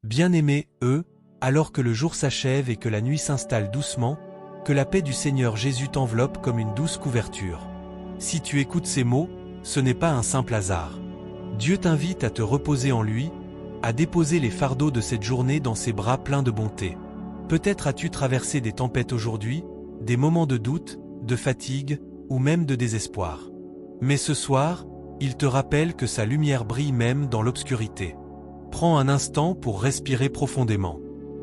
Bien-aimés, alors que le jour s'achève et que la nuit s'installe doucement, que la paix du Seigneur Jésus t'enveloppe comme une douce couverture. Si tu écoutes ces mots, ce n'est pas un simple hasard. Dieu t'invite à te reposer en lui, à déposer les fardeaux de cette journée dans ses bras pleins de bonté. Peut-être as-tu traversé des tempêtes aujourd'hui, des moments de doute, de fatigue, ou même de désespoir. Mais ce soir, il te rappelle que sa lumière brille même dans l'obscurité. Prends un instant pour respirer profondément.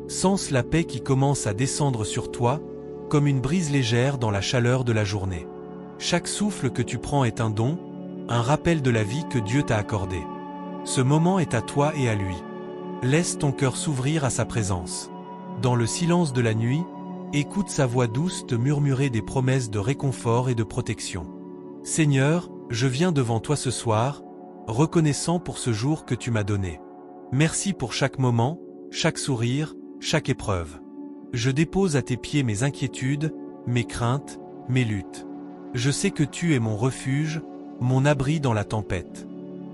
Sens la paix qui commence à descendre sur toi, comme une brise légère dans la chaleur de la journée. Chaque souffle que tu prends est un don, un rappel de la vie que Dieu t'a accordée. Ce moment est à toi et à lui. Laisse ton cœur s'ouvrir à sa présence. Dans le silence de la nuit, écoute sa voix douce te murmurer des promesses de réconfort et de protection. Seigneur, je viens devant toi ce soir, reconnaissant pour ce jour que tu m'as donné. Merci pour chaque moment, chaque sourire, chaque épreuve. Je dépose à tes pieds mes inquiétudes, mes craintes, mes luttes. Je sais que tu es mon refuge, mon abri dans la tempête.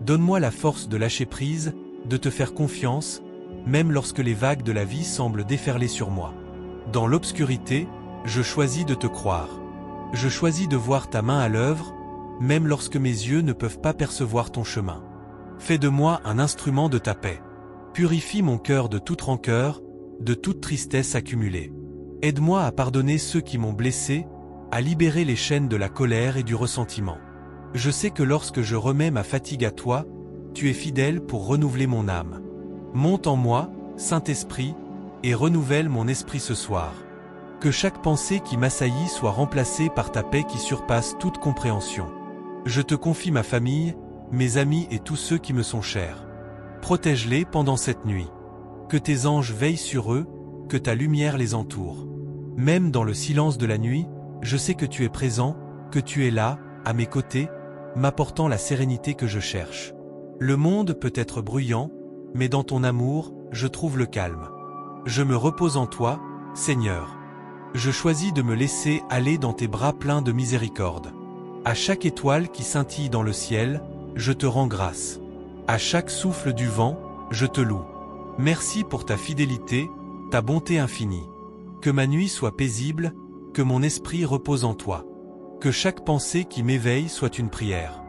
Donne-moi la force de lâcher prise, de te faire confiance, même lorsque les vagues de la vie semblent déferler sur moi. Dans l'obscurité, je choisis de te croire. Je choisis de voir ta main à l'œuvre, même lorsque mes yeux ne peuvent pas percevoir ton chemin. Fais de moi un instrument de ta paix. Purifie mon cœur de toute rancœur, de toute tristesse accumulée. Aide-moi à pardonner ceux qui m'ont blessé, à libérer les chaînes de la colère et du ressentiment. Je sais que lorsque je remets ma fatigue à toi, tu es fidèle pour renouveler mon âme. Monte en moi, Saint-Esprit, et renouvelle mon esprit ce soir. Que chaque pensée qui m'assaillit soit remplacée par ta paix qui surpasse toute compréhension. Je te confie ma famille, mes amis et tous ceux qui me sont chers. Protège-les pendant cette nuit. Que tes anges veillent sur eux, que ta lumière les entoure. Même dans le silence de la nuit, je sais que tu es présent, que tu es là, à mes côtés, m'apportant la sérénité que je cherche. Le monde peut être bruyant, mais dans ton amour, je trouve le calme. Je me repose en toi, Seigneur. Je choisis de me laisser aller dans tes bras pleins de miséricorde. À chaque étoile qui scintille dans le ciel, je te rends grâce. À chaque souffle du vent, je te loue. Merci pour ta fidélité, ta bonté infinie. Que ma nuit soit paisible, que mon esprit repose en toi. Que chaque pensée qui m'éveille soit une prière.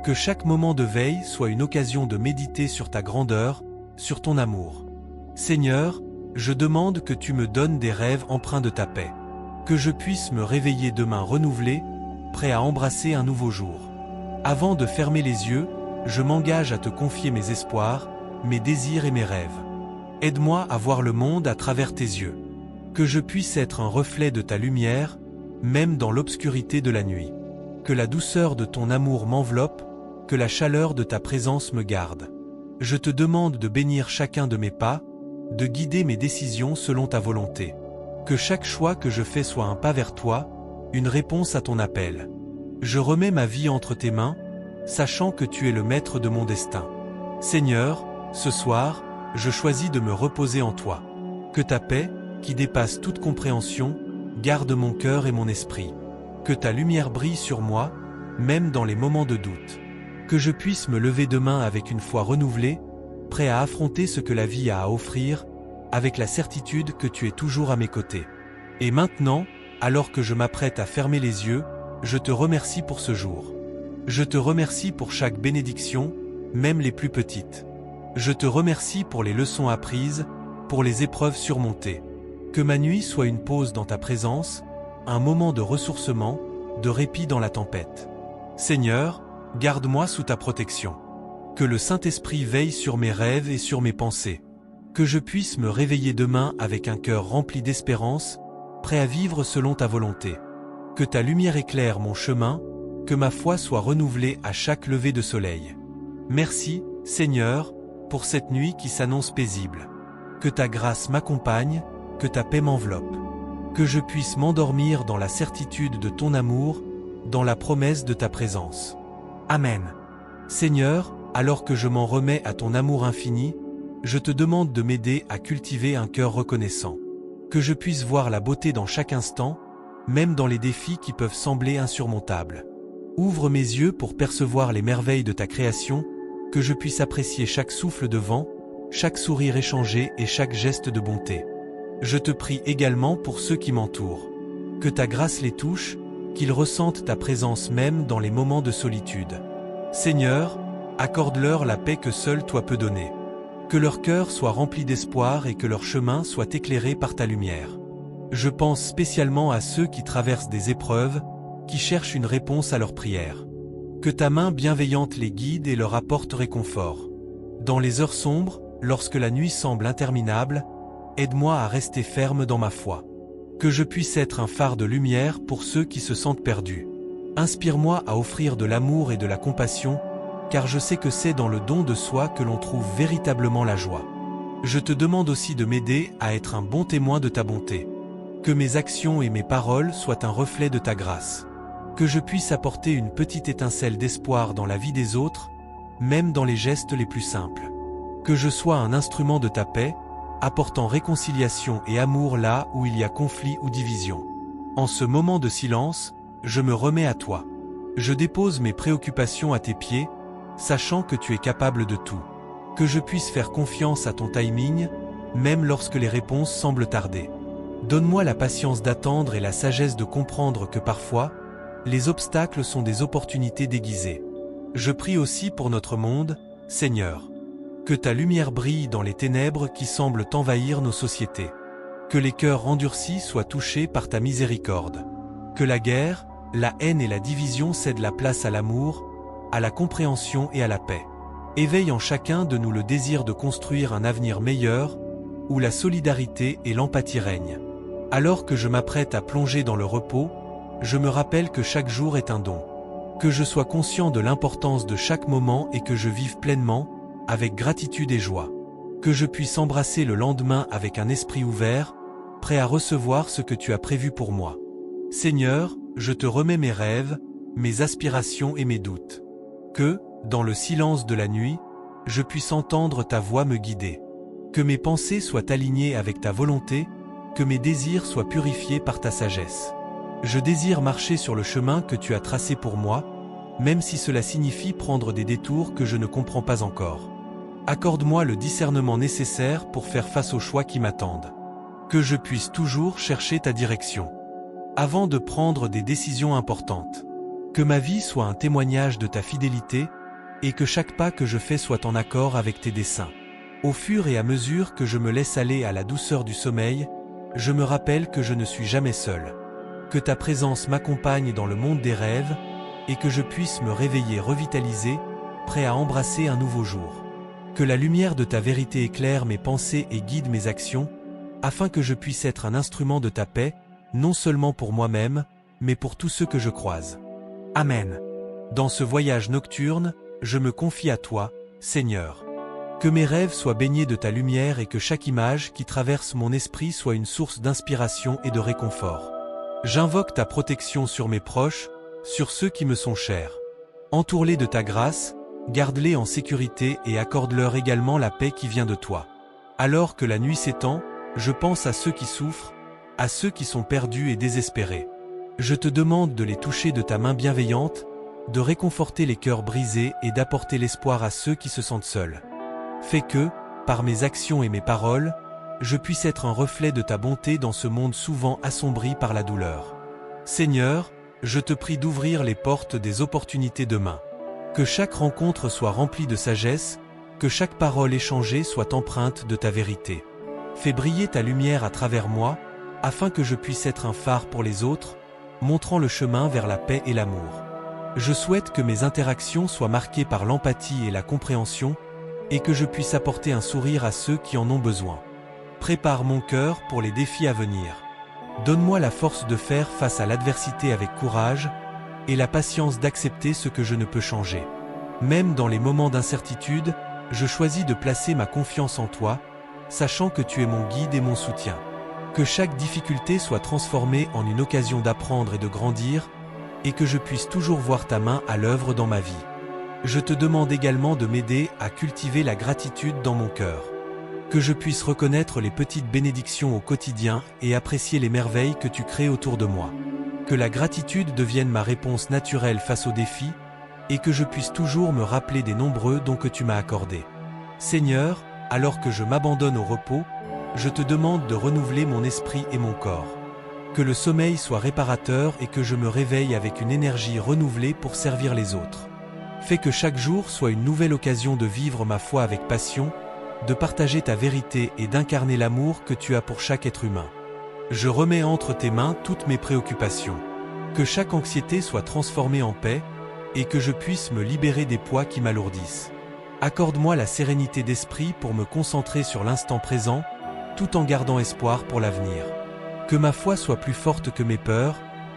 Que chaque moment de veille soit une occasion de méditer sur ta grandeur, sur ton amour. Seigneur, je demande que tu me donnes des rêves empreints de ta paix. Que je puisse me réveiller demain renouvelé, prêt à embrasser un nouveau jour. Avant de fermer les yeux, je m'engage à te confier mes espoirs, mes désirs et mes rêves. Aide-moi à voir le monde à travers tes yeux. Que je puisse être un reflet de ta lumière, même dans l'obscurité de la nuit. Que la douceur de ton amour m'enveloppe, que la chaleur de ta présence me garde. Je te demande de bénir chacun de mes pas, de guider mes décisions selon ta volonté. Que chaque choix que je fais soit un pas vers toi, une réponse à ton appel. Je remets ma vie entre tes mains, sachant que tu es le maître de mon destin. Seigneur, ce soir, je choisis de me reposer en toi. Que ta paix, qui dépasse toute compréhension, garde mon cœur et mon esprit. Que ta lumière brille sur moi, même dans les moments de doute. Que je puisse me lever demain avec une foi renouvelée, prêt à affronter ce que la vie a à offrir, avec la certitude que tu es toujours à mes côtés. Et maintenant, alors que je m'apprête à fermer les yeux, je te remercie pour ce jour. Je te remercie pour chaque bénédiction, même les plus petites. Je te remercie pour les leçons apprises, pour les épreuves surmontées. Que ma nuit soit une pause dans ta présence, un moment de ressourcement, de répit dans la tempête. Seigneur, garde-moi sous ta protection. Que le Saint-Esprit veille sur mes rêves et sur mes pensées. Que je puisse me réveiller demain avec un cœur rempli d'espérance, prêt à vivre selon ta volonté. Que ta lumière éclaire mon chemin, que ma foi soit renouvelée à chaque lever de soleil. Merci, Seigneur, pour cette nuit qui s'annonce paisible. Que ta grâce m'accompagne, que ta paix m'enveloppe. Que je puisse m'endormir dans la certitude de ton amour, dans la promesse de ta présence. Amen. Seigneur, alors que je m'en remets à ton amour infini, je te demande de m'aider à cultiver un cœur reconnaissant. Que je puisse voir la beauté dans chaque instant, même dans les défis qui peuvent sembler insurmontables. Ouvre mes yeux pour percevoir les merveilles de ta création, que je puisse apprécier chaque souffle de vent, chaque sourire échangé et chaque geste de bonté. Je te prie également pour ceux qui m'entourent. Que ta grâce les touche, qu'ils ressentent ta présence même dans les moments de solitude. Seigneur, accorde-leur la paix que seul toi peux donner. Que leur cœur soit rempli d'espoir et que leur chemin soit éclairé par ta lumière. Je pense spécialement à ceux qui traversent des épreuves, qui cherchent une réponse à leurs prières. Que ta main bienveillante les guide et leur apporte réconfort. Dans les heures sombres, lorsque la nuit semble interminable, aide-moi à rester ferme dans ma foi. Que je puisse être un phare de lumière pour ceux qui se sentent perdus. Inspire-moi à offrir de l'amour et de la compassion, car je sais que c'est dans le don de soi que l'on trouve véritablement la joie. Je te demande aussi de m'aider à être un bon témoin de ta bonté. Que mes actions et mes paroles soient un reflet de ta grâce. Que je puisse apporter une petite étincelle d'espoir dans la vie des autres, même dans les gestes les plus simples. Que je sois un instrument de ta paix, apportant réconciliation et amour là où il y a conflit ou division. En ce moment de silence, je me remets à toi. Je dépose mes préoccupations à tes pieds, sachant que tu es capable de tout. Que je puisse faire confiance à ton timing, même lorsque les réponses semblent tarder. Donne-moi la patience d'attendre et la sagesse de comprendre que parfois, les obstacles sont des opportunités déguisées. Je prie aussi pour notre monde, Seigneur. Que ta lumière brille dans les ténèbres qui semblent envahir nos sociétés. Que les cœurs endurcis soient touchés par ta miséricorde. Que la guerre, la haine et la division cèdent la place à l'amour, à la compréhension et à la paix. Éveille en chacun de nous le désir de construire un avenir meilleur, où la solidarité et l'empathie règnent. Alors que je m'apprête à plonger dans le repos, je me rappelle que chaque jour est un don. Que je sois conscient de l'importance de chaque moment et que je vive pleinement, avec gratitude et joie. Que je puisse embrasser le lendemain avec un esprit ouvert, prêt à recevoir ce que tu as prévu pour moi. Seigneur, je te remets mes rêves, mes aspirations et mes doutes. Que, dans le silence de la nuit, je puisse entendre ta voix me guider. Que mes pensées soient alignées avec ta volonté, que mes désirs soient purifiés par ta sagesse. Je désire marcher sur le chemin que tu as tracé pour moi, même si cela signifie prendre des détours que je ne comprends pas encore. Accorde-moi le discernement nécessaire pour faire face aux choix qui m'attendent. Que je puisse toujours chercher ta direction. Avant de prendre des décisions importantes. Que ma vie soit un témoignage de ta fidélité, et que chaque pas que je fais soit en accord avec tes desseins. Au fur et à mesure que je me laisse aller à la douceur du sommeil, je me rappelle que je ne suis jamais seul. Que ta présence m'accompagne dans le monde des rêves, et que je puisse me réveiller revitalisé, prêt à embrasser un nouveau jour. Que la lumière de ta vérité éclaire mes pensées et guide mes actions, afin que je puisse être un instrument de ta paix, non seulement pour moi-même, mais pour tous ceux que je croise. Amen. Dans ce voyage nocturne, je me confie à toi, Seigneur. Que mes rêves soient baignés de ta lumière et que chaque image qui traverse mon esprit soit une source d'inspiration et de réconfort. J'invoque ta protection sur mes proches, sur ceux qui me sont chers. Entoure-les de ta grâce, garde-les en sécurité et accorde-leur également la paix qui vient de toi. Alors que la nuit s'étend, je pense à ceux qui souffrent, à ceux qui sont perdus et désespérés. Je te demande de les toucher de ta main bienveillante, de réconforter les cœurs brisés et d'apporter l'espoir à ceux qui se sentent seuls. Fais que, par mes actions et mes paroles, je puisse être un reflet de ta bonté dans ce monde souvent assombri par la douleur. Seigneur, je te prie d'ouvrir les portes des opportunités demain. Que chaque rencontre soit remplie de sagesse, que chaque parole échangée soit empreinte de ta vérité. Fais briller ta lumière à travers moi, afin que je puisse être un phare pour les autres, montrant le chemin vers la paix et l'amour. Je souhaite que mes interactions soient marquées par l'empathie et la compréhension, et que je puisse apporter un sourire à ceux qui en ont besoin. Prépare mon cœur pour les défis à venir. Donne-moi la force de faire face à l'adversité avec courage, et la patience d'accepter ce que je ne peux changer. Même dans les moments d'incertitude, je choisis de placer ma confiance en toi, sachant que tu es mon guide et mon soutien. Que chaque difficulté soit transformée en une occasion d'apprendre et de grandir, et que je puisse toujours voir ta main à l'œuvre dans ma vie. Je te demande également de m'aider à cultiver la gratitude dans mon cœur. Que je puisse reconnaître les petites bénédictions au quotidien et apprécier les merveilles que tu crées autour de moi. Que la gratitude devienne ma réponse naturelle face aux défis, et que je puisse toujours me rappeler des nombreux dons que tu m'as accordés. Seigneur, alors que je m'abandonne au repos, je te demande de renouveler mon esprit et mon corps. Que le sommeil soit réparateur et que je me réveille avec une énergie renouvelée pour servir les autres. Fais que chaque jour soit une nouvelle occasion de vivre ma foi avec passion, de partager ta vérité et d'incarner l'amour que tu as pour chaque être humain. Je remets entre tes mains toutes mes préoccupations. Que chaque anxiété soit transformée en paix et que je puisse me libérer des poids qui m'alourdissent. Accorde-moi la sérénité d'esprit pour me concentrer sur l'instant présent, tout en gardant espoir pour l'avenir. Que ma foi soit plus forte que mes peurs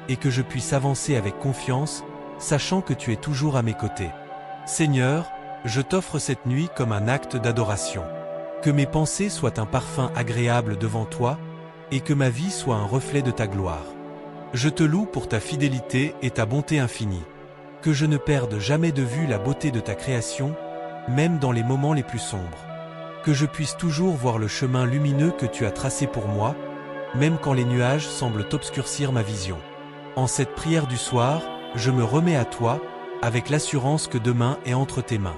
et que je puisse avancer avec confiance, sachant que tu es toujours à mes côtés. Seigneur, je t'offre cette nuit comme un acte d'adoration. Que mes pensées soient un parfum agréable devant toi et que ma vie soit un reflet de ta gloire. Je te loue pour ta fidélité et ta bonté infinie. Que je ne perde jamais de vue la beauté de ta création, même dans les moments les plus sombres. Que je puisse toujours voir le chemin lumineux que tu as tracé pour moi, même quand les nuages semblent obscurcir ma vision. En cette prière du soir, je me remets à toi, avec l'assurance que demain est entre tes mains.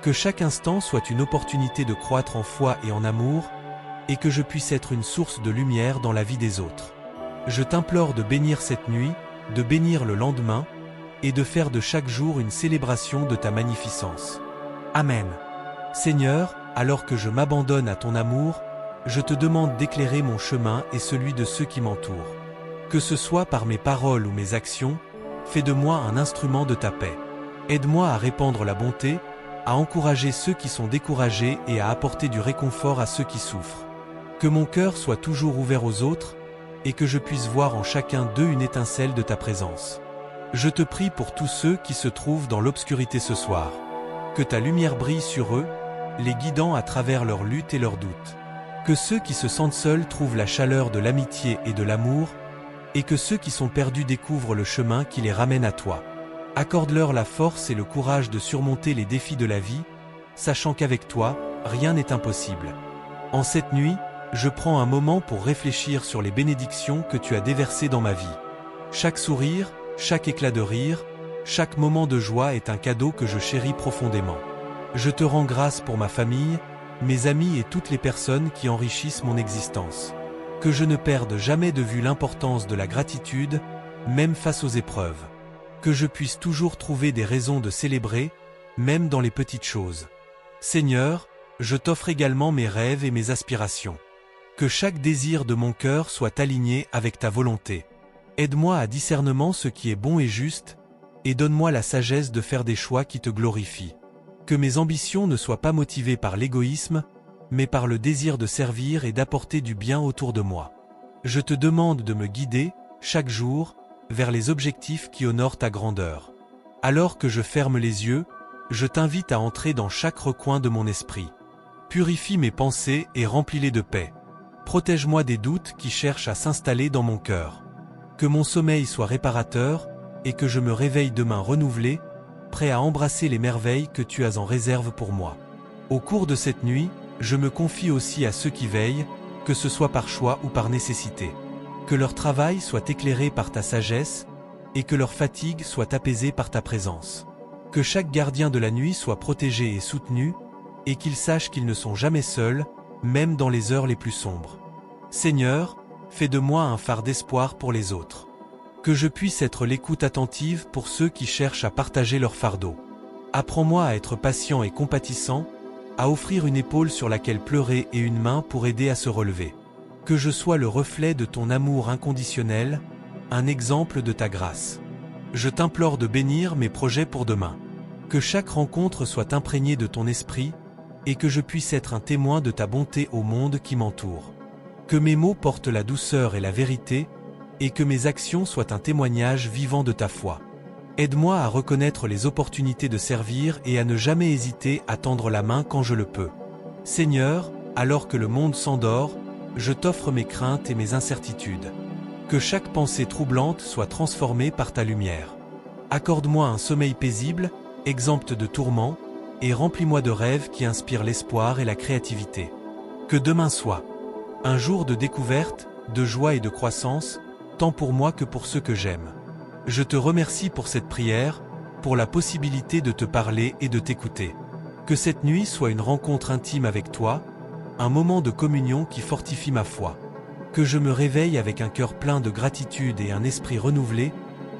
Que chaque instant soit une opportunité de croître en foi et en amour, et que je puisse être une source de lumière dans la vie des autres. Je t'implore de bénir cette nuit, de bénir le lendemain, et de faire de chaque jour une célébration de ta magnificence. Amen. Seigneur, alors que je m'abandonne à ton amour, je te demande d'éclairer mon chemin et celui de ceux qui m'entourent. Que ce soit par mes paroles ou mes actions, fais de moi un instrument de ta paix. Aide-moi à répandre la bonté, à encourager ceux qui sont découragés et à apporter du réconfort à ceux qui souffrent. Que mon cœur soit toujours ouvert aux autres, et que je puisse voir en chacun d'eux une étincelle de ta présence. Je te prie pour tous ceux qui se trouvent dans l'obscurité ce soir. Que ta lumière brille sur eux, les guidant à travers leurs luttes et leurs doutes. Que ceux qui se sentent seuls trouvent la chaleur de l'amitié et de l'amour, et que ceux qui sont perdus découvrent le chemin qui les ramène à toi. Accorde-leur la force et le courage de surmonter les défis de la vie, sachant qu'avec toi, rien n'est impossible. En cette nuit, je prends un moment pour réfléchir sur les bénédictions que tu as déversées dans ma vie. Chaque sourire, chaque éclat de rire, chaque moment de joie est un cadeau que je chéris profondément. Je te rends grâce pour ma famille, mes amis et toutes les personnes qui enrichissent mon existence. Que je ne perde jamais de vue l'importance de la gratitude, même face aux épreuves. Que je puisse toujours trouver des raisons de célébrer, même dans les petites choses. Seigneur, je t'offre également mes rêves et mes aspirations. Que chaque désir de mon cœur soit aligné avec ta volonté. Aide-moi à discernement ce qui est bon et juste, et donne-moi la sagesse de faire des choix qui te glorifient. Que mes ambitions ne soient pas motivées par l'égoïsme, mais par le désir de servir et d'apporter du bien autour de moi. Je te demande de me guider, chaque jour, vers les objectifs qui honorent ta grandeur. Alors que je ferme les yeux, je t'invite à entrer dans chaque recoin de mon esprit. Purifie mes pensées et remplis-les de paix. Protège-moi des doutes qui cherchent à s'installer dans mon cœur. Que mon sommeil soit réparateur, et que je me réveille demain renouvelé, prêt à embrasser les merveilles que tu as en réserve pour moi. Au cours de cette nuit, je me confie aussi à ceux qui veillent, que ce soit par choix ou par nécessité. Que leur travail soit éclairé par ta sagesse, et que leur fatigue soit apaisée par ta présence. Que chaque gardien de la nuit soit protégé et soutenu, et qu'ils sachent qu'ils ne sont jamais seuls, même dans les heures les plus sombres. Seigneur, fais de moi un phare d'espoir pour les autres. Que je puisse être l'écoute attentive pour ceux qui cherchent à partager leur fardeau. Apprends-moi à être patient et compatissant, à offrir une épaule sur laquelle pleurer et une main pour aider à se relever. Que je sois le reflet de ton amour inconditionnel, un exemple de ta grâce. Je t'implore de bénir mes projets pour demain. Que chaque rencontre soit imprégnée de ton esprit, et que je puisse être un témoin de ta bonté au monde qui m'entoure. Que mes mots portent la douceur et la vérité, et que mes actions soient un témoignage vivant de ta foi. Aide-moi à reconnaître les opportunités de servir et à ne jamais hésiter à tendre la main quand je le peux. Seigneur, alors que le monde s'endort, je t'offre mes craintes et mes incertitudes. Que chaque pensée troublante soit transformée par ta lumière. Accorde-moi un sommeil paisible, exempt de tourments, et remplis-moi de rêves qui inspirent l'espoir et la créativité. Que demain soit un jour de découverte, de joie et de croissance, tant pour moi que pour ceux que j'aime. Je te remercie pour cette prière, pour la possibilité de te parler et de t'écouter. Que cette nuit soit une rencontre intime avec toi, un moment de communion qui fortifie ma foi. Que je me réveille avec un cœur plein de gratitude et un esprit renouvelé,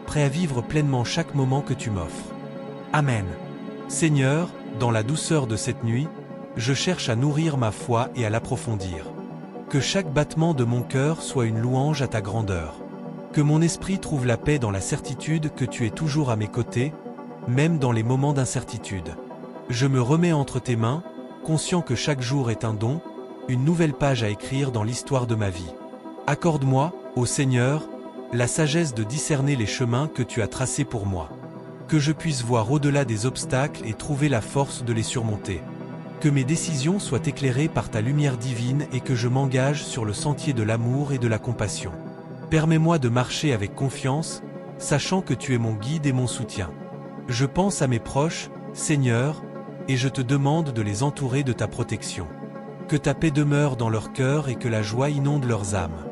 prêt à vivre pleinement chaque moment que tu m'offres. Amen. Seigneur, dans la douceur de cette nuit, je cherche à nourrir ma foi et à l'approfondir. Que chaque battement de mon cœur soit une louange à ta grandeur. Que mon esprit trouve la paix dans la certitude que tu es toujours à mes côtés, même dans les moments d'incertitude. Je me remets entre tes mains, conscient que chaque jour est un don, une nouvelle page à écrire dans l'histoire de ma vie. Accorde-moi, ô Seigneur, la sagesse de discerner les chemins que tu as tracés pour moi. Que je puisse voir au-delà des obstacles et trouver la force de les surmonter. Que mes décisions soient éclairées par ta lumière divine et que je m'engage sur le sentier de l'amour et de la compassion. Permets-moi de marcher avec confiance, sachant que tu es mon guide et mon soutien. Je pense à mes proches, Seigneur, et je te demande de les entourer de ta protection. Que ta paix demeure dans leur cœur et que la joie inonde leurs âmes.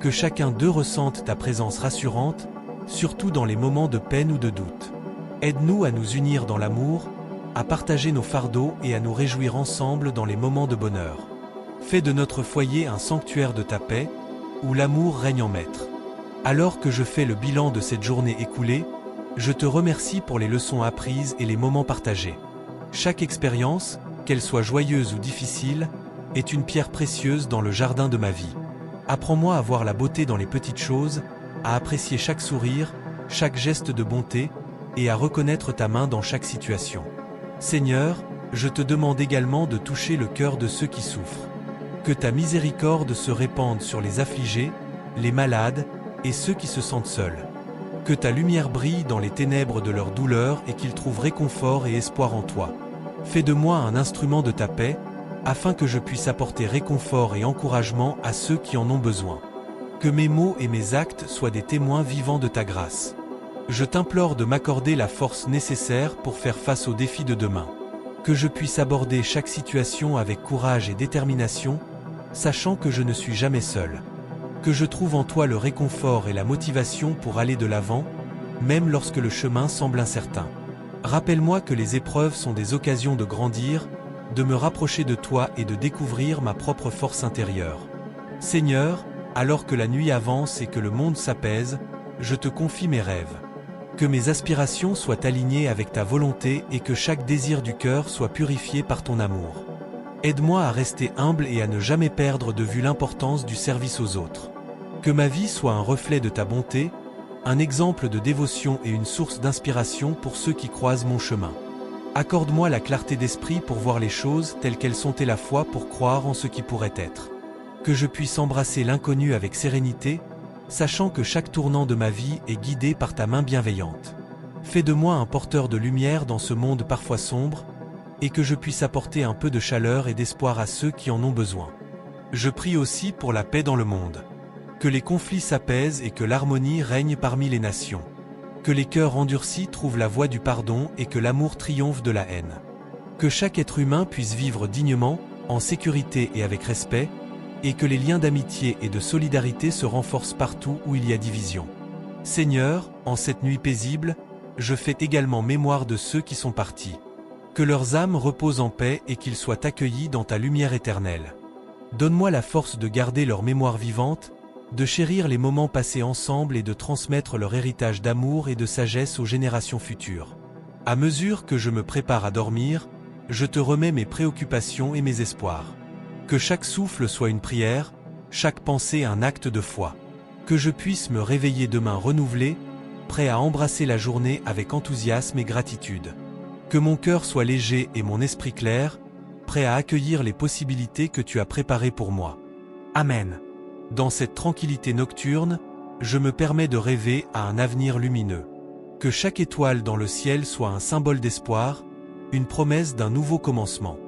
Que chacun d'eux ressente ta présence rassurante, surtout dans les moments de peine ou de doute. Aide-nous à nous unir dans l'amour, à partager nos fardeaux et à nous réjouir ensemble dans les moments de bonheur. Fais de notre foyer un sanctuaire de ta paix, où l'amour règne en maître. Alors que je fais le bilan de cette journée écoulée, je te remercie pour les leçons apprises et les moments partagés. Chaque expérience, qu'elle soit joyeuse ou difficile, est une pierre précieuse dans le jardin de ma vie. Apprends-moi à voir la beauté dans les petites choses, à apprécier chaque sourire, chaque geste de bonté, et à reconnaître ta main dans chaque situation. Seigneur, je te demande également de toucher le cœur de ceux qui souffrent. Que ta miséricorde se répande sur les affligés, les malades, et ceux qui se sentent seuls. Que ta lumière brille dans les ténèbres de leur douleur et qu'ils trouvent réconfort et espoir en toi. Fais de moi un instrument de ta paix, afin que je puisse apporter réconfort et encouragement à ceux qui en ont besoin. Que mes mots et mes actes soient des témoins vivants de ta grâce. Je t'implore de m'accorder la force nécessaire pour faire face aux défis de demain. Que je puisse aborder chaque situation avec courage et détermination, sachant que je ne suis jamais seul. Que je trouve en toi le réconfort et la motivation pour aller de l'avant, même lorsque le chemin semble incertain. Rappelle-moi que les épreuves sont des occasions de grandir, de me rapprocher de toi et de découvrir ma propre force intérieure. Seigneur, alors que la nuit avance et que le monde s'apaise, je te confie mes rêves. Que mes aspirations soient alignées avec ta volonté et que chaque désir du cœur soit purifié par ton amour. Aide-moi à rester humble et à ne jamais perdre de vue l'importance du service aux autres. Que ma vie soit un reflet de ta bonté, un exemple de dévotion et une source d'inspiration pour ceux qui croisent mon chemin. Accorde-moi la clarté d'esprit pour voir les choses telles qu'elles sont et la foi pour croire en ce qui pourrait être. Que je puisse embrasser l'inconnu avec sérénité, sachant que chaque tournant de ma vie est guidé par ta main bienveillante. Fais de moi un porteur de lumière dans ce monde parfois sombre, et que je puisse apporter un peu de chaleur et d'espoir à ceux qui en ont besoin. Je prie aussi pour la paix dans le monde. Que les conflits s'apaisent et que l'harmonie règne parmi les nations. Que les cœurs endurcis trouvent la voie du pardon et que l'amour triomphe de la haine. Que chaque être humain puisse vivre dignement, en sécurité et avec respect, et que les liens d'amitié et de solidarité se renforcent partout où il y a division. Seigneur, en cette nuit paisible, je fais également mémoire de ceux qui sont partis. Que leurs âmes reposent en paix et qu'ils soient accueillis dans ta lumière éternelle. Donne-moi la force de garder leur mémoire vivante, de chérir les moments passés ensemble et de transmettre leur héritage d'amour et de sagesse aux générations futures. À mesure que je me prépare à dormir, je te remets mes préoccupations et mes espoirs. Que chaque souffle soit une prière, chaque pensée un acte de foi. Que je puisse me réveiller demain renouvelé, prêt à embrasser la journée avec enthousiasme et gratitude. Que mon cœur soit léger et mon esprit clair, prêt à accueillir les possibilités que tu as préparées pour moi. Amen. Dans cette tranquillité nocturne, je me permets de rêver à un avenir lumineux. Que chaque étoile dans le ciel soit un symbole d'espoir, une promesse d'un nouveau commencement.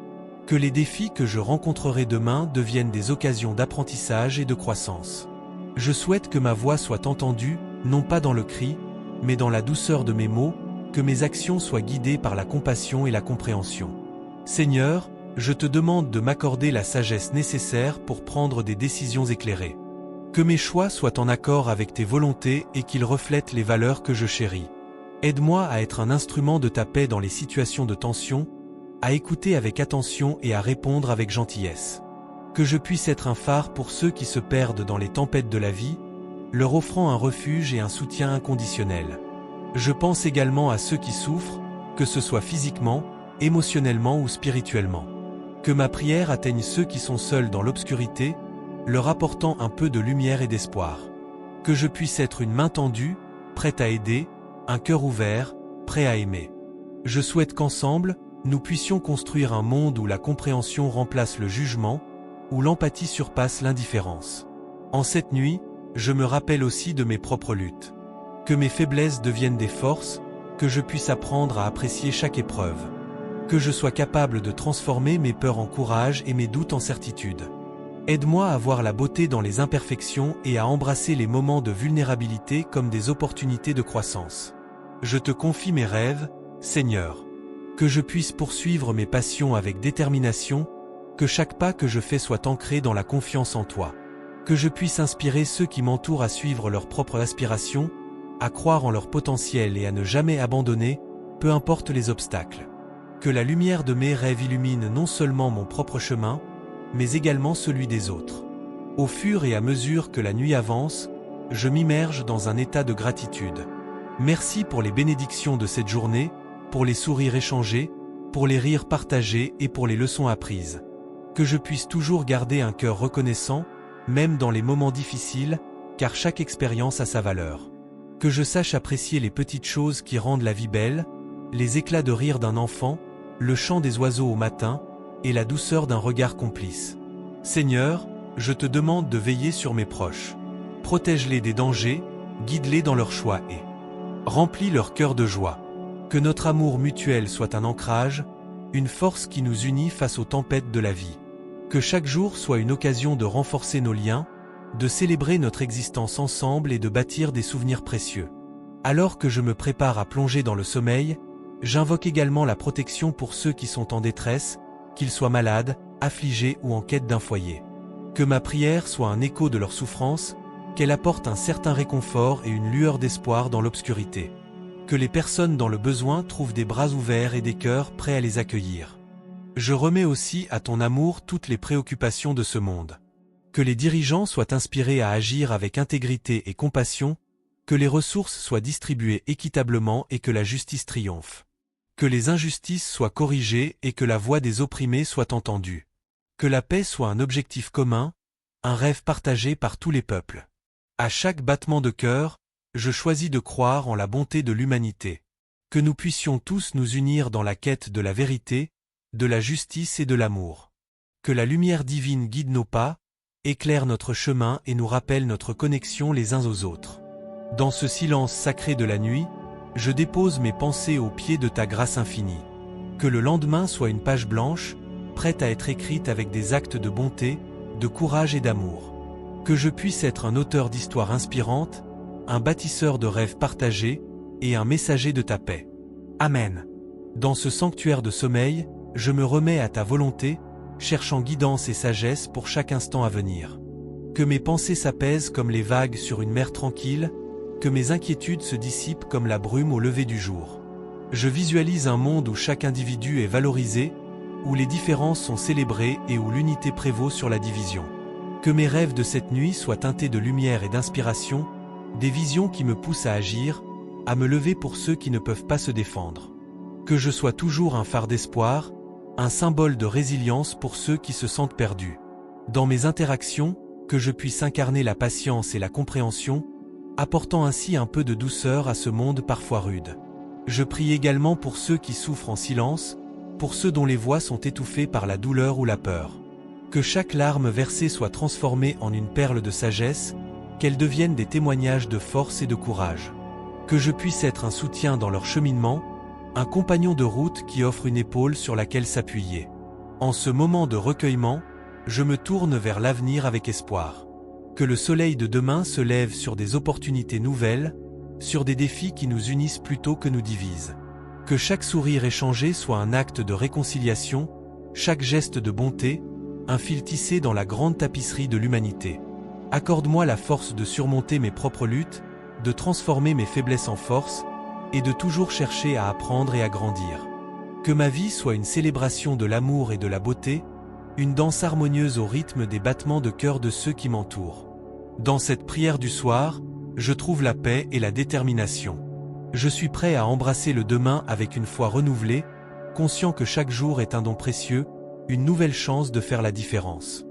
Que les défis que je rencontrerai demain deviennent des occasions d'apprentissage et de croissance. Je souhaite que ma voix soit entendue, non pas dans le cri, mais dans la douceur de mes mots, que mes actions soient guidées par la compassion et la compréhension. Seigneur, je te demande de m'accorder la sagesse nécessaire pour prendre des décisions éclairées. Que mes choix soient en accord avec tes volontés et qu'ils reflètent les valeurs que je chéris. Aide-moi à être un instrument de ta paix dans les situations de tension, à écouter avec attention et à répondre avec gentillesse. Que je puisse être un phare pour ceux qui se perdent dans les tempêtes de la vie, leur offrant un refuge et un soutien inconditionnel. Je pense également à ceux qui souffrent, que ce soit physiquement, émotionnellement ou spirituellement. Que ma prière atteigne ceux qui sont seuls dans l'obscurité, leur apportant un peu de lumière et d'espoir. Que je puisse être une main tendue, prête à aider, un cœur ouvert, prêt à aimer. Je souhaite qu'ensemble, nous puissions construire un monde où la compréhension remplace le jugement, où l'empathie surpasse l'indifférence. En cette nuit, je me rappelle aussi de mes propres luttes. Que mes faiblesses deviennent des forces, que je puisse apprendre à apprécier chaque épreuve. Que je sois capable de transformer mes peurs en courage et mes doutes en certitude. Aide-moi à voir la beauté dans les imperfections et à embrasser les moments de vulnérabilité comme des opportunités de croissance. Je te confie mes rêves, Seigneur. Que je puisse poursuivre mes passions avec détermination, que chaque pas que je fais soit ancré dans la confiance en toi. Que je puisse inspirer ceux qui m'entourent à suivre leurs propres aspirations, à croire en leur potentiel et à ne jamais abandonner, peu importe les obstacles. Que la lumière de mes rêves illumine non seulement mon propre chemin, mais également celui des autres. Au fur et à mesure que la nuit avance, je m'immerge dans un état de gratitude. Merci pour les bénédictions de cette journée, pour les sourires échangés, pour les rires partagés et pour les leçons apprises. Que je puisse toujours garder un cœur reconnaissant, même dans les moments difficiles, car chaque expérience a sa valeur. Que je sache apprécier les petites choses qui rendent la vie belle, les éclats de rire d'un enfant, le chant des oiseaux au matin, et la douceur d'un regard complice. Seigneur, je te demande de veiller sur mes proches. Protège-les des dangers, guide-les dans leurs choix et remplis leur cœur de joie. Que notre amour mutuel soit un ancrage, une force qui nous unit face aux tempêtes de la vie. Que chaque jour soit une occasion de renforcer nos liens, de célébrer notre existence ensemble et de bâtir des souvenirs précieux. Alors que je me prépare à plonger dans le sommeil, j'invoque également la protection pour ceux qui sont en détresse, qu'ils soient malades, affligés ou en quête d'un foyer. Que ma prière soit un écho de leur souffrance, qu'elle apporte un certain réconfort et une lueur d'espoir dans l'obscurité. Que les personnes dans le besoin trouvent des bras ouverts et des cœurs prêts à les accueillir. Je remets aussi à ton amour toutes les préoccupations de ce monde. Que les dirigeants soient inspirés à agir avec intégrité et compassion, que les ressources soient distribuées équitablement et que la justice triomphe. Que les injustices soient corrigées et que la voix des opprimés soit entendue. Que la paix soit un objectif commun, un rêve partagé par tous les peuples. À chaque battement de cœur, je choisis de croire en la bonté de l'humanité. Que nous puissions tous nous unir dans la quête de la vérité, de la justice et de l'amour. Que la lumière divine guide nos pas, éclaire notre chemin et nous rappelle notre connexion les uns aux autres. Dans ce silence sacré de la nuit, je dépose mes pensées aux pieds de ta grâce infinie. Que le lendemain soit une page blanche, prête à être écrite avec des actes de bonté, de courage et d'amour. Que je puisse être un auteur d'histoires inspirantes, un bâtisseur de rêves partagés et un messager de ta paix. Amen. Dans ce sanctuaire de sommeil, je me remets à ta volonté, cherchant guidance et sagesse pour chaque instant à venir. Que mes pensées s'apaisent comme les vagues sur une mer tranquille, que mes inquiétudes se dissipent comme la brume au lever du jour. Je visualise un monde où chaque individu est valorisé, où les différences sont célébrées et où l'unité prévaut sur la division. Que mes rêves de cette nuit soient teintés de lumière et d'inspiration, des visions qui me poussent à agir, à me lever pour ceux qui ne peuvent pas se défendre. Que je sois toujours un phare d'espoir, un symbole de résilience pour ceux qui se sentent perdus. Dans mes interactions, que je puisse incarner la patience et la compréhension, apportant ainsi un peu de douceur à ce monde parfois rude. Je prie également pour ceux qui souffrent en silence, pour ceux dont les voix sont étouffées par la douleur ou la peur. Que chaque larme versée soit transformée en une perle de sagesse, qu'elle devienne des témoignages de force et de courage. Que je puisse être un soutien dans leur cheminement, un compagnon de route qui offre une épaule sur laquelle s'appuyer. En ce moment de recueillement, je me tourne vers l'avenir avec espoir. Que le soleil de demain se lève sur des opportunités nouvelles, sur des défis qui nous unissent plutôt que nous divisent. Que chaque sourire échangé soit un acte de réconciliation, chaque geste de bonté, un fil tissé dans la grande tapisserie de l'humanité. Accorde-moi la force de surmonter mes propres luttes, de transformer mes faiblesses en force, et de toujours chercher à apprendre et à grandir. Que ma vie soit une célébration de l'amour et de la beauté, une danse harmonieuse au rythme des battements de cœur de ceux qui m'entourent. Dans cette prière du soir, je trouve la paix et la détermination. Je suis prêt à embrasser le demain avec une foi renouvelée, conscient que chaque jour est un don précieux, une nouvelle chance de faire la différence.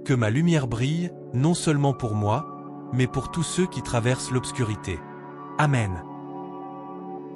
Que ma lumière brille, non seulement pour moi, mais pour tous ceux qui traversent l'obscurité. Amen.